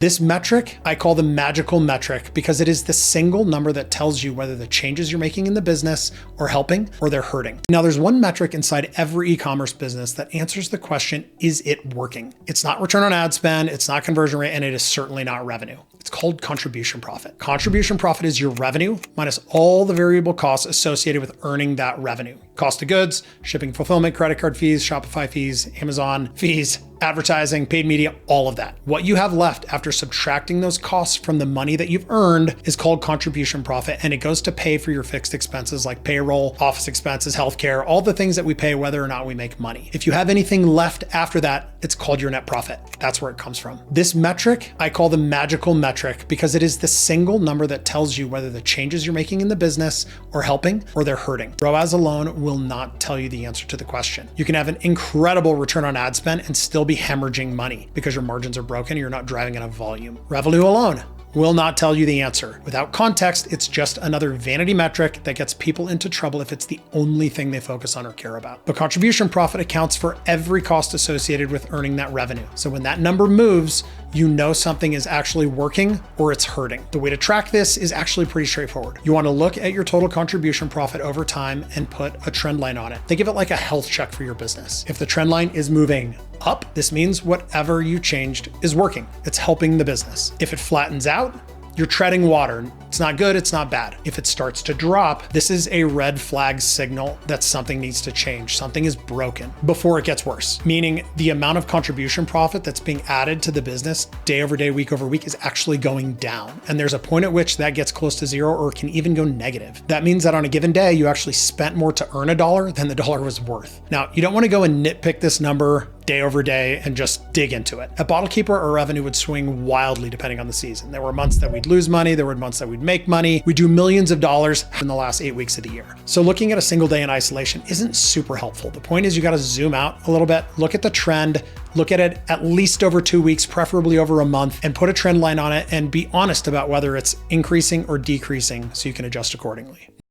This metric, I call the magical metric because it is the single number that tells you whether the changes you're making in the business are helping or they're hurting. Now, there's one metric inside every e-commerce business that answers the question, is it working? It's not return on ad spend, it's not conversion rate, and it is certainly not revenue. It's called contribution profit. Contribution profit is your revenue minus all the variable costs associated with earning that revenue. Cost of goods, shipping, fulfillment, credit card fees, Shopify fees, Amazon fees, advertising, paid media, all of that. What you have left after subtracting those costs from the money that you've earned is called contribution profit, and it goes to pay for your fixed expenses like payroll, office expenses, healthcare, all the things that we pay whether or not we make money. If you have anything left after that, it's called your net profit. That's where it comes from. This metric, I call the magical metric because it is the single number that tells you whether the changes you're making in the business are helping or they're hurting. ROAS alone will not tell you the answer to the question. You can have an incredible return on ad spend and still be hemorrhaging money because your margins are broken and you're not driving enough volume. Revenue alone will not tell you the answer. Without context, it's just another vanity metric that gets people into trouble if it's the only thing they focus on or care about. But contribution profit accounts for every cost associated with earning that revenue. So when that number moves, you know something is actually working or it's hurting. The way to track this is actually pretty straightforward. You want to look at your total contribution profit over time and put a trend line on it. Think of it like a health check for your business. If the trend line is moving up, this means whatever you changed is working. It's helping the business. If it flattens out, you're treading water. It's not good, it's not bad. If it starts to drop, this is a red flag signal that something needs to change. Something is broken before it gets worse, meaning the amount of contribution profit that's being added to the business day over day, week over week is actually going down. And there's a point at which that gets close to zero or can even go negative. That means that on a given day, you actually spent more to earn a dollar than the dollar was worth. Now, you don't want to go and nitpick this number day over day and just dig into it. At BottleKeeper, our revenue would swing wildly depending on the season. There were months that we'd lose money. There were months that we'd make money. We do millions of dollars in the last 8 weeks of the year. So looking at a single day in isolation isn't super helpful. The point is you got to zoom out a little bit, look at the trend, look at it at least over 2 weeks, preferably over a month, and put a trend line on it and be honest about whether it's increasing or decreasing so you can adjust accordingly.